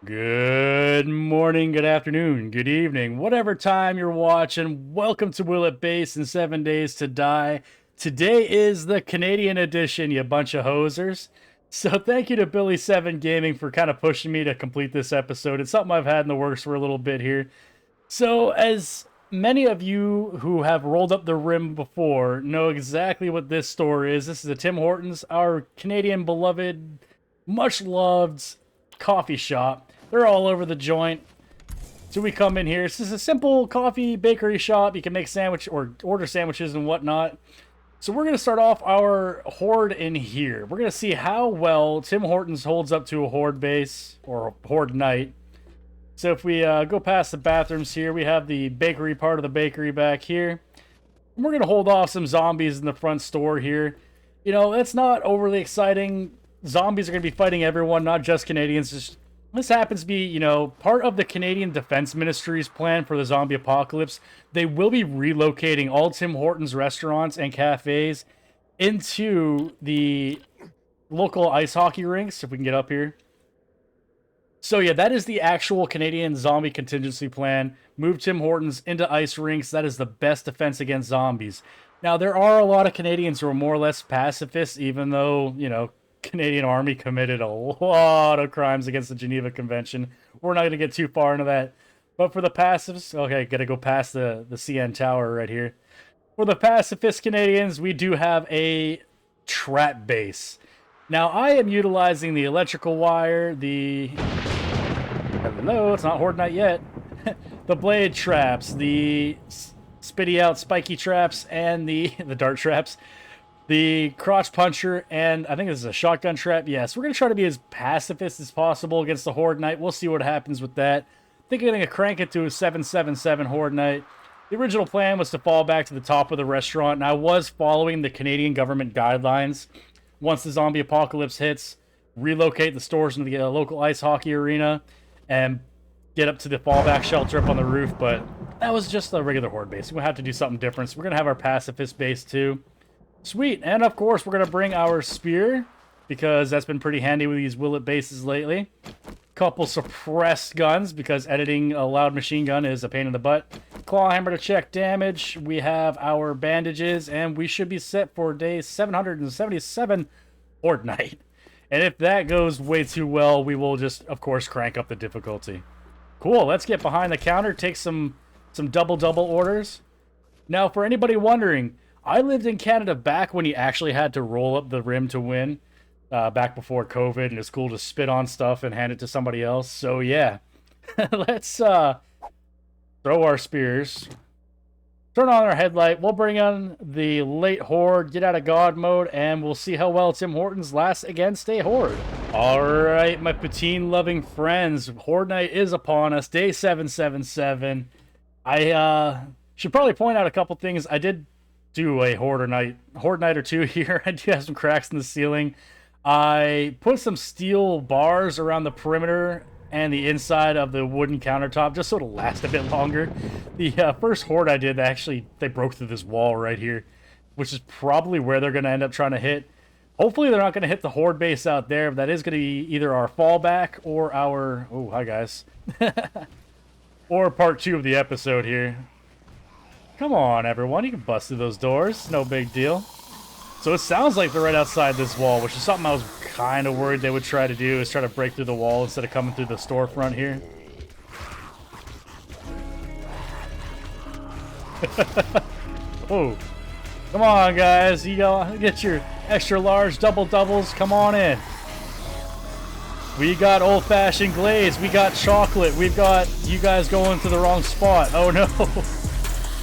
Good morning, good afternoon, good evening, whatever time you're watching. Welcome to Will It Base in 7 Days to Die. Today is the Canadian edition, you bunch of hosers. So thank you to Billy7 Gaming for kind of pushing me to complete this episode. It's something I've had in the works for a little bit here. So as many of you who have rolled up the rim before know exactly what this store is. This is a Tim Hortons, our Canadian beloved, much loved coffee shop. They're all over the joint. So we come in here. This is a simple coffee bakery shop. You can make sandwich or order sandwiches and whatnot. So we're going to start off our Horde in here. We're going to see how well Tim Hortons holds up to a Horde base or a Horde night. So if we go past the bathrooms here, we have the bakery part of the bakery back here. And we're going to hold off some zombies in the front store here. You know, it's not overly exciting. Zombies are going to be fighting everyone, not just Canadians. This happens to be, you know, part of the Canadian Defense Ministry's plan for the zombie apocalypse. They will be relocating all Tim Hortons restaurants and cafes into the local ice hockey rinks, if we can get up here. So yeah, that is the actual Canadian zombie contingency plan. Move Tim Hortons into ice rinks. That is the best defense against zombies. Now, there are a lot of Canadians who are more or less pacifists, even though, you know, Canadian Army committed a lot of crimes against the Geneva Convention. We're not going to get too far into that. But for the pacifists, okay, got to go past the CN Tower right here. For the pacifist Canadians, we do have a trap base. Now, I am utilizing the electrical wire, hello, it's not Horde Night yet. The blade traps, the spitty out spiky traps, and the dart traps. The crotch puncher, and I think this is a shotgun trap. Yes, we're going to try to be as pacifist as possible against the Horde Night. We'll see what happens with that. I think I'm going to crank it to a 777 Horde Night. The original plan was to fall back to the top of the restaurant, and I was following the Canadian government guidelines. Once the zombie apocalypse hits, relocate the stores into the local ice hockey arena, and get up to the fallback shelter up on the roof, but that was just a regular Horde base. We'll have to do something different, so we're going to have our pacifist base too. Sweet, and of course we're going to bring our spear, because that's been pretty handy with these Willet bases lately. Couple suppressed guns, because editing a loud machine gun is a pain in the butt. Claw hammer to check damage. We have our bandages, and we should be set for day 777 Horde Night. And if that goes way too well, we will just, of course, crank up the difficulty. Cool, let's get behind the counter, take some double orders. Now, for anybody wondering, I lived in Canada back when you actually had to roll up the rim to win, back before COVID, and it's cool to spit on stuff and hand it to somebody else. So yeah, let's throw our spears, turn on our headlight, we'll bring on the late Horde, get out of God mode, and we'll see how well Tim Hortons lasts against a Horde. Alright, my poutine-loving friends, Horde Night is upon us, day 777. I should probably point out a couple things. I did do a Horde night or two here. I do have some cracks in the ceiling. I put some steel bars around the perimeter and the inside of the wooden countertop just so it'll last a bit longer. The first Horde I did, they broke through this wall right here, which is probably where they're going to end up trying to hit. Hopefully they're not going to hit the Horde base out there, but that is going to be either our fallback or our... Oh, hi guys. Or part 2 of the episode here. Come on, everyone. You can bust through those doors. No big deal. So it sounds like they're right outside this wall, which is something I was kind of worried they would try to do, is try to break through the wall instead of coming through the storefront here. Oh, come on, guys. You go get your extra large doubles. Come on in. We got old-fashioned glaze. We got chocolate. We've got you guys going to the wrong spot. Oh, no.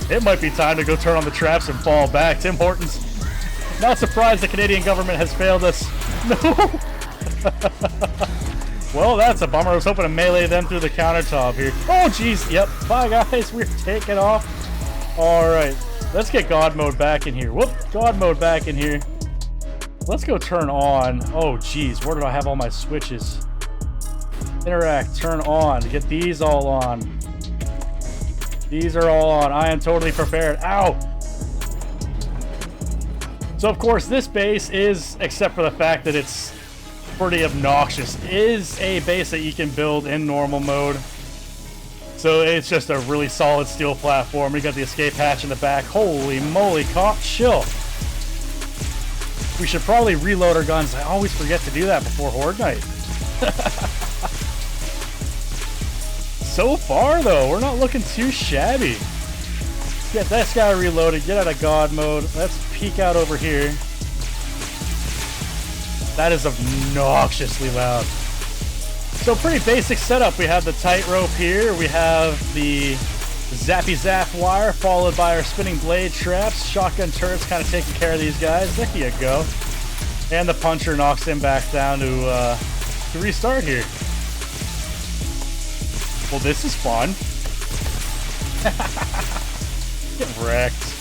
It might be time to go turn on the traps and fall back. Tim Hortons, not surprised the Canadian government has failed us. No! Well, that's a bummer. I was hoping to melee them through the countertop here. Oh, jeez. Yep. Bye, guys. We're taking off. All right. Let's get God mode back in here. Whoop. God mode back in here. Let's go turn on. Oh, jeez. Where did I have all my switches? Interact. Turn on. Get these all on. These are all on. I am totally prepared. Ow! So, of course, this base is, except for the fact that it's pretty obnoxious. It is a base that you can build in normal mode. So it's just a really solid steel platform. We got the escape hatch in the back. Holy moly, cop, chill. We should probably reload our guns. I always forget to do that before Horde night. So far, though, we're not looking too shabby. Get this guy reloaded. Get out of God mode. Let's peek out over here. That is obnoxiously loud. So pretty basic setup. We have the tightrope here. We have the zappy zap wire followed by our spinning blade traps. Shotgun turrets kind of taking care of these guys. There you go. And the puncher knocks him back down to restart here. Well, this is fun. Get wrecked.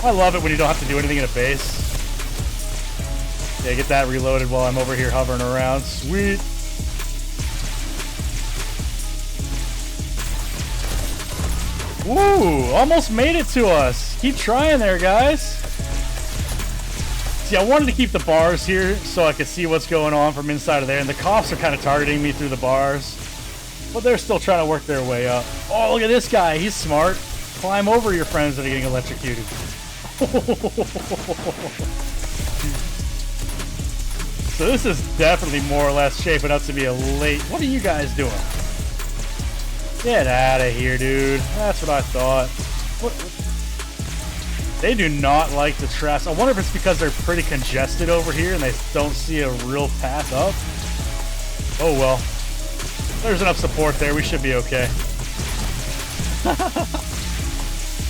I love it when you don't have to do anything in a base. Yeah, get that reloaded while I'm over here hovering around. Sweet. Woo! Almost made it to us. Keep trying there, guys. See, I wanted to keep the bars here so I could see what's going on from inside of there. And the cops are kind of targeting me through the bars. But they're still trying to work their way up. Oh, look at this guy. He's smart. Climb over your friends that are getting electrocuted. So this is definitely more or less shaping up to be a late... What are you guys doing? Get out of here, dude. That's what I thought. What? They do not like the traps. I wonder if it's because they're pretty congested over here and they don't see a real path up. Oh, well. There's enough support there. We should be okay.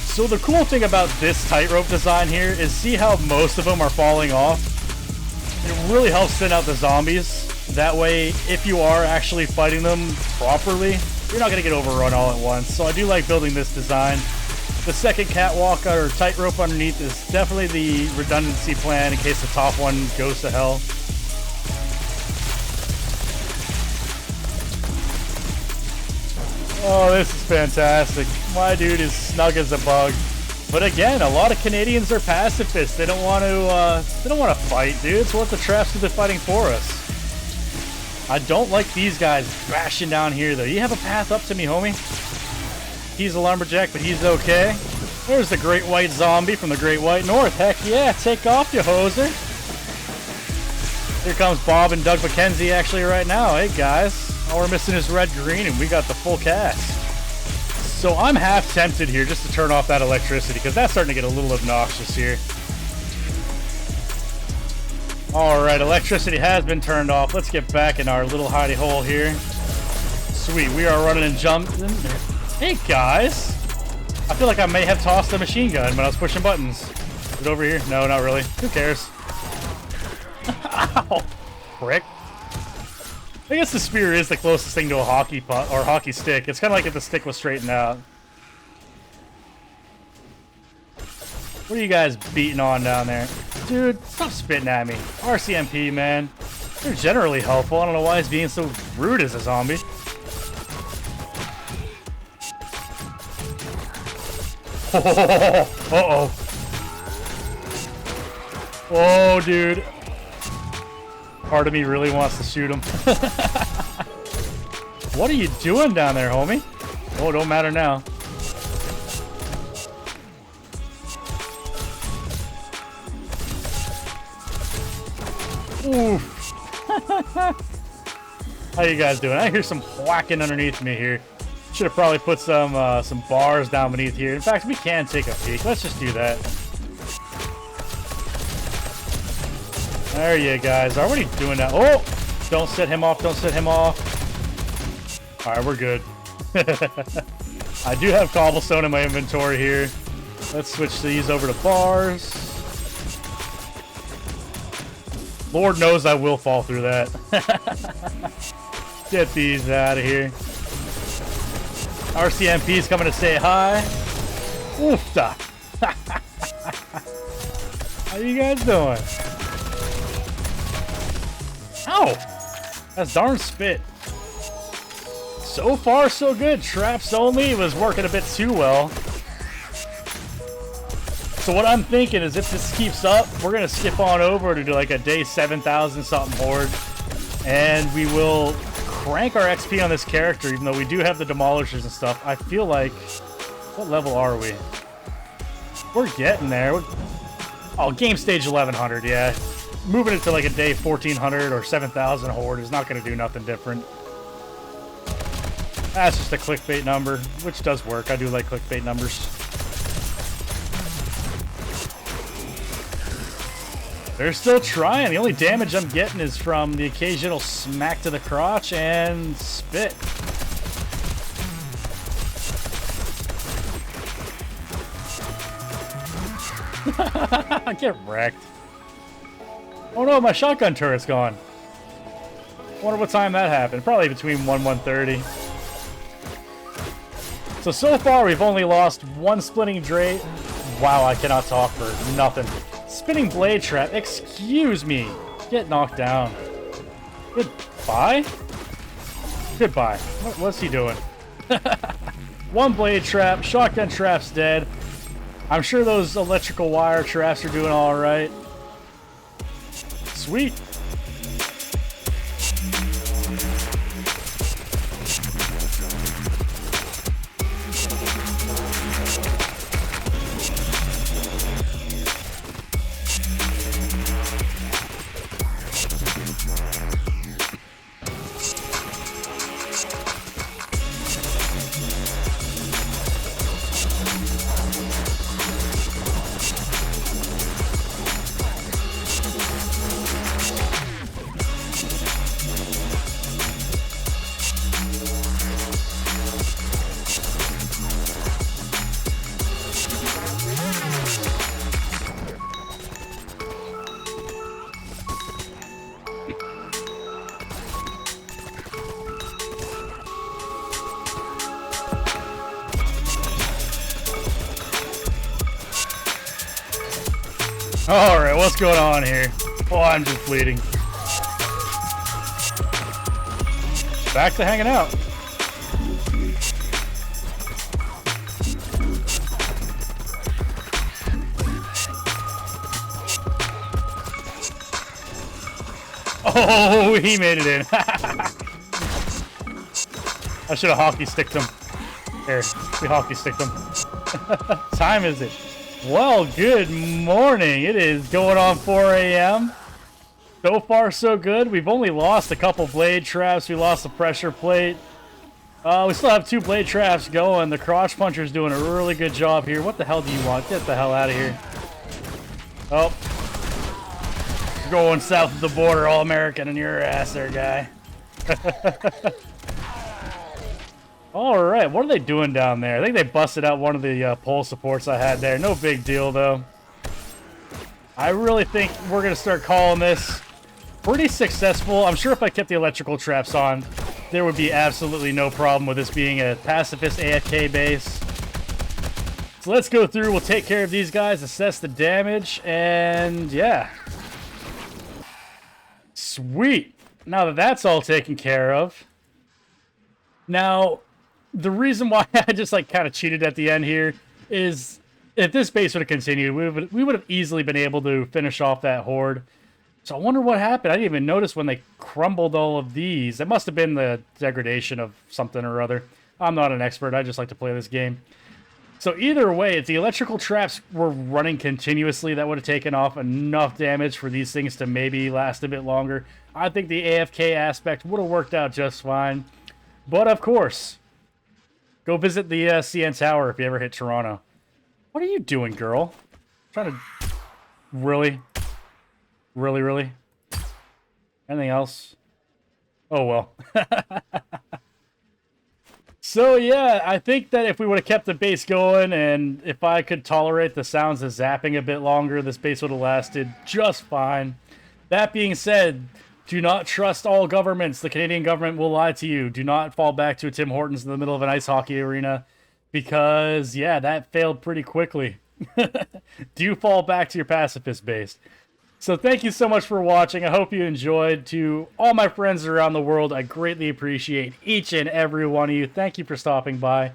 So the cool thing about this tightrope design here is see how most of them are falling off? It really helps thin out the zombies. That way, if you are actually fighting them properly, you're not going to get overrun all at once. So I do like building this design. The second catwalk or tightrope underneath is definitely the redundancy plan in case the top one goes to hell. Oh, this is fantastic. My dude is snug as a bug. But again, a lot of Canadians are pacifists. They don't want to fight, dude. It's what the traps have been fighting for us. I don't like these guys bashing down here, though. You have a path up to me, homie. He's a lumberjack, but he's okay. There's the Great White Zombie from the Great White North. Heck yeah, take off, you hoser. Here comes Bob and Doug McKenzie actually right now. Hey, guys. All we're missing is red green, and we got the full cast. So I'm half tempted here just to turn off that electricity, because that's starting to get a little obnoxious here. Alright, electricity has been turned off. Let's get back in our little hidey hole here. Sweet, we are running and jumping. Hey, guys. I feel like I may have tossed a machine gun when I was pushing buttons. Is it over here? No, not really. Who cares? Ow! Prick. I guess the spear is the closest thing to a hockey puck or hockey stick. It's kind of like if the stick was straightened out. What are you guys beating on down there? Dude, stop spitting at me. RCMP, man. They're generally helpful. I don't know why he's being so rude as a zombie. Uh-oh. Oh, dude. Part of me really wants to shoot him. What are you doing down there, homie? Oh, don't matter now. Oof. How you guys doing? I hear some whacking underneath me here. Should have probably put some bars down beneath here. In fact, we can take a peek. Let's just do that. There you guys are. What are you doing now? Oh! Don't set him off. Don't set him off. Alright, we're good. I do have cobblestone in my inventory here. Let's switch these over to bars. Lord knows I will fall through that. Get these out of here. RCMP's coming to say hi. Oofta. How you guys doing? Ow! That's darn spit. So far, so good. Traps only was working a bit too well. So what I'm thinking is if this keeps up, we're going to skip on over to do like a day 7,000 something horde. And we will crank our XP on this character, even though we do have the demolishers and stuff. I feel like... What level are we? We're getting there. Oh, game stage 1100, yeah. Moving it to like a day 1400 or 7000 Horde is not going to do nothing different. That's just a clickbait number, which does work. I do like clickbait numbers. They're still trying. The only damage I'm getting is from the occasional smack to the crotch and spit. I get wrecked. Oh no, my shotgun turret's gone. Wonder what time that happened. Probably between 1 and 1:30. So far we've only lost one splitting Dray. Wow, I cannot talk for nothing. Spinning blade trap. Excuse me. Get knocked down. Goodbye? Goodbye. What's he doing? One blade trap. Shotgun trap's dead. I'm sure those electrical wire traps are doing all right. Sweet. Alright, what's going on here? Oh, I'm just bleeding. Back to hanging out. Oh, he made it in. I should have hockey sticked him. There, we hockey sticked him. Time is it? Well, good morning. It is going on 4 a.m. So far, so good. We've only lost a couple blade traps. We lost the pressure plate. We still have 2 blade traps going. The crotch puncher's doing a really good job here. What the hell do you want? Get the hell out of here. Oh. You're going south of the border, all American in your ass there, guy. Alright, what are they doing down there? I think they busted out one of the pole supports I had there. No big deal, though. I really think we're going to start calling this pretty successful. I'm sure if I kept the electrical traps on, there would be absolutely no problem with this being a pacifist AFK base. So let's go through, we'll take care of these guys, assess the damage, and yeah. Sweet. Now that that's all taken care of. Now, the reason why I just like kind of cheated at the end here is if this base would have continued, we would have easily been able to finish off that horde. So I wonder what happened. I didn't even notice when they crumbled all of these. It must have been the degradation of something or other. I'm not an expert. I just like to play this game. So either way, if the electrical traps were running continuously, that would have taken off enough damage for these things to maybe last a bit longer. I think the AFK aspect would have worked out just fine. But of course, go visit the CN Tower if you ever hit Toronto. What are you doing, girl? Trying to... Really? Really, really? Anything else? Oh, well. So, yeah, I think that if we would have kept the base going and if I could tolerate the sounds of zapping a bit longer, this base would have lasted just fine. That being said, do not trust all governments. The Canadian government will lie to you. Do not fall back to a Tim Hortons in the middle of an ice hockey arena because, yeah, that failed pretty quickly. Do fall back to your pacifist base. So thank you so much for watching. I hope you enjoyed. To all my friends around the world, I greatly appreciate each and every one of you. Thank you for stopping by.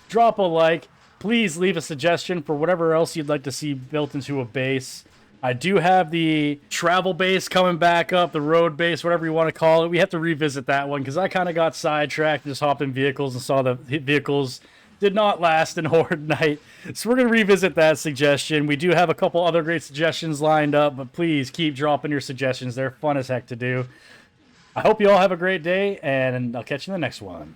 Drop a like. Please leave a suggestion for whatever else you'd like to see built into a base. I do have the travel base coming back up, the road base, whatever you want to call it. We have to revisit that one because I kind of got sidetracked and just hopped in vehicles and saw the vehicles did not last in Horde night. So we're going to revisit that suggestion. We do have a couple other great suggestions lined up, but please keep dropping your suggestions. They're fun as heck to do. I hope you all have a great day, and I'll catch you in the next one.